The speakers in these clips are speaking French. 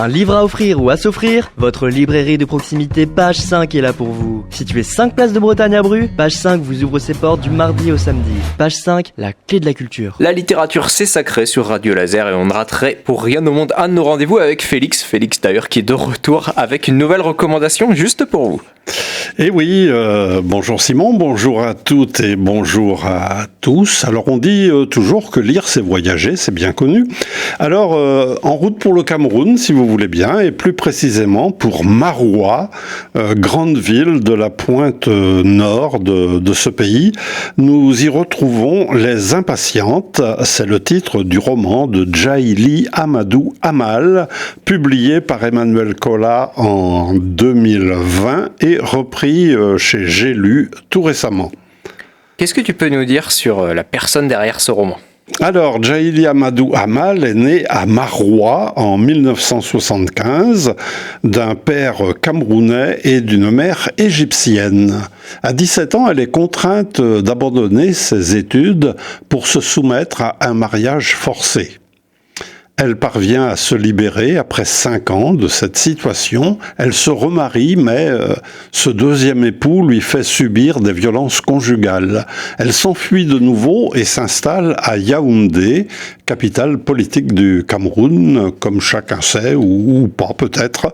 Un livre à offrir ou à s'offrir? Votre librairie de proximité Page 5 est là pour vous. Située 5 places de Bretagne à Bru, Page 5 vous ouvre ses portes du mardi au samedi. Page 5, la clé de la culture. La littérature, c'est sacré sur Radio Laser et on ne raterait pour rien au monde un de nos rendez-vous avec Félix. Félix d'ailleurs qui est de retour avec une nouvelle recommandation juste pour vous. Et oui, bonjour Simon, bonjour à toutes et bonjour à tous. Alors on dit toujours que lire c'est voyager, c'est bien connu. Alors en route pour le Cameroun si vous voulez bien, et plus précisément pour Maroua, grande ville de la pointe nord de ce pays, nous y retrouvons Les Impatientes. C'est le titre du roman de Djaïli Amadou Amal, publié par Emmanuel Colas en 2020 et repris chez J'ai lu tout récemment. Qu'est-ce que tu peux nous dire sur la personne derrière ce roman ? Alors, Djaïli Amadou Amal est né à Maroua en 1975 d'un père camerounais et d'une mère égyptienne. À 17 ans, elle est contrainte d'abandonner ses études pour se soumettre à un mariage forcé. Elle parvient à se libérer après 5 ans de cette situation. Elle se remarie, mais ce deuxième époux lui fait subir des violences conjugales. Elle s'enfuit de nouveau et s'installe à Yaoundé, capitale politique du Cameroun, comme chacun sait, ou pas peut-être.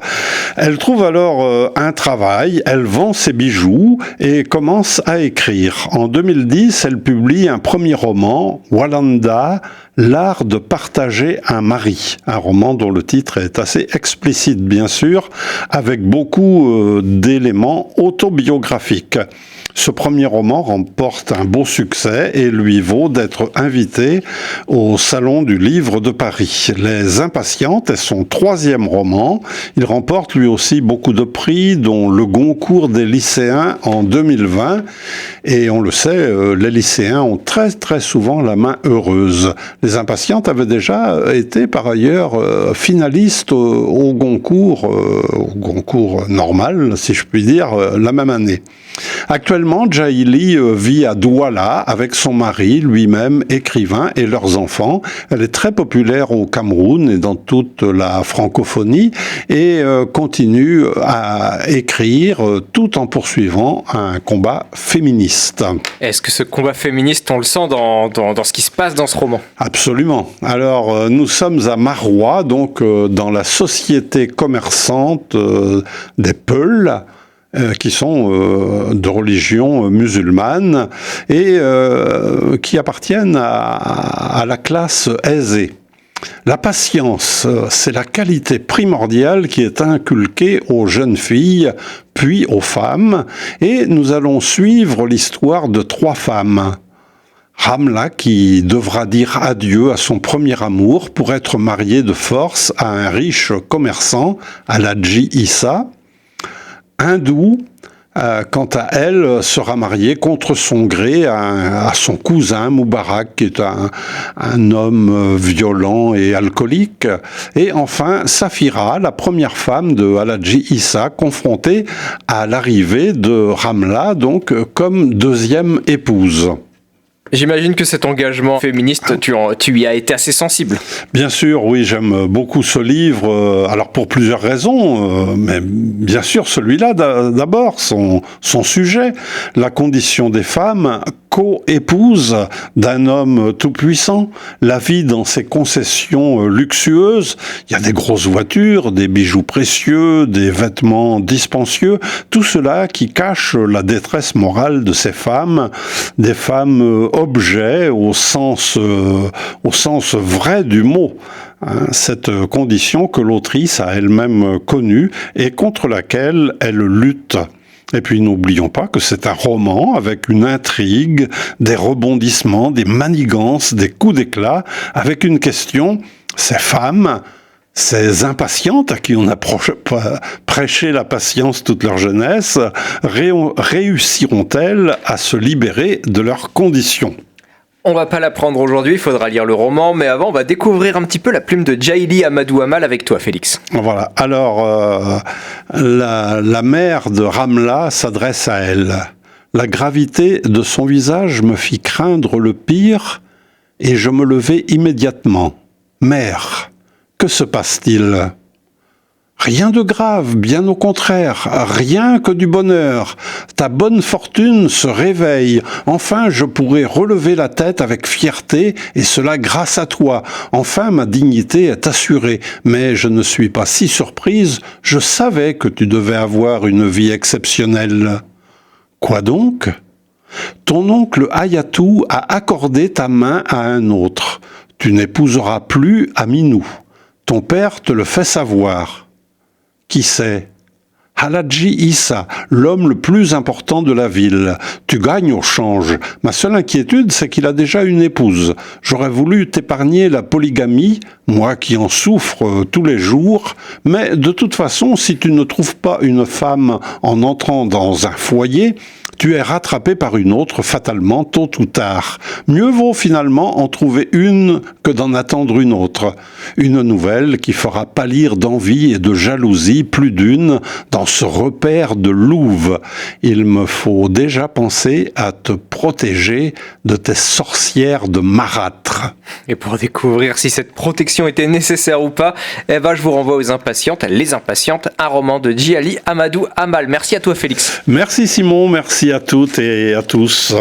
Elle trouve alors un travail, elle vend ses bijoux et commence à écrire. En 2010, elle publie un premier roman, Walanda, L'art de partager un mari, un roman dont le titre est assez explicite bien sûr, avec beaucoup d'éléments autobiographiques. Ce premier roman remporte un beau succès et lui vaut d'être invité au Salon du Livre de Paris. Les Impatientes est son 3e roman. Il remporte lui aussi beaucoup de prix, dont le Goncourt des lycéens en 2020. Et on le sait, les lycéens ont très très souvent la main heureuse. Les Impatientes avaient déjà été par ailleurs finalistes au Goncourt normal, si je puis dire, la même année. Actuellement, Djaïli vit à Douala avec son mari, lui-même écrivain, et leurs enfants. Elle est très populaire au Cameroun et dans toute la francophonie et continue à écrire tout en poursuivant un combat féministe. Est-ce que ce combat féministe, on le sent dans ce qui se passe dans ce roman ? Absolument. Alors, nous sommes à Maroua, donc dans la société commerçante des Peuls, qui sont de religion musulmane et qui appartiennent à la classe aisée. La patience, c'est la qualité primordiale qui est inculquée aux jeunes filles, puis aux femmes, et nous allons suivre l'histoire de 3 femmes. Ramla qui devra dire adieu à son premier amour pour être mariée de force à un riche commerçant, Aladji Issa. Hindou, quant à elle, sera mariée contre son gré à son cousin Moubarak, qui est un homme violent et alcoolique. Et enfin, Safira, la première femme de Aladji Issa, confrontée à l'arrivée de Ramla, donc comme 2e épouse. J'imagine que cet engagement féministe, tu y as été assez sensible. Bien sûr, oui, j'aime beaucoup ce livre, alors pour plusieurs raisons, mais bien sûr celui-là d'abord, son sujet, la condition des femmes co-épouse d'un homme tout-puissant, la vie dans ses concessions luxueuses, il y a des grosses voitures, des bijoux précieux, des vêtements dispendieux, tout cela qui cache la détresse morale de ces femmes, des femmes objets au sens vrai du mot. Cette condition que l'autrice a elle-même connue et contre laquelle elle lutte. Et puis n'oublions pas que c'est un roman avec une intrigue, des rebondissements, des manigances, des coups d'éclat, avec une question, ces femmes, ces impatientes à qui on a prêché la patience toute leur jeunesse, réussiront-elles à se libérer de leurs conditions ? On va pas l'apprendre aujourd'hui, il faudra lire le roman, mais avant on va découvrir un petit peu la plume de Djaïli Amadou Amal avec toi Félix. Voilà, alors la mère de Ramla s'adresse à elle. La gravité de son visage me fit craindre le pire et je me levai immédiatement. Mère, que se passe-t-il ? Rien de grave, bien au contraire, rien que du bonheur. Ta bonne fortune se réveille. Enfin, je pourrai relever la tête avec fierté, et cela grâce à toi. Enfin, ma dignité est assurée. Mais je ne suis pas si surprise, je savais que tu devais avoir une vie exceptionnelle. Quoi donc ? Ton oncle Hayatou a accordé ta main à un autre. Tu n'épouseras plus Aminou. Ton père te le fait savoir. Qui c'est ? Haladji Issa, l'homme le plus important de la ville. Tu gagnes au change. Ma seule inquiétude, c'est qu'il a déjà une épouse. J'aurais voulu t'épargner la polygamie, moi qui en souffre tous les jours, mais de toute façon, si tu ne trouves pas une femme en entrant dans un foyer, tu es rattrapé par une autre fatalement tôt ou tard. Mieux vaut finalement en trouver une que d'en attendre une autre. Une nouvelle qui fera pâlir d'envie et de jalousie plus d'une dans ce repère de louve. Il me faut déjà penser à te protéger de tes sorcières de marâtre. Et pour découvrir si cette protection était nécessaire ou pas, je vous renvoie aux Impatientes, Les Impatientes, un roman de Djily Amadou Amal. Merci à toi Félix. Merci Simon, merci à toutes et à tous.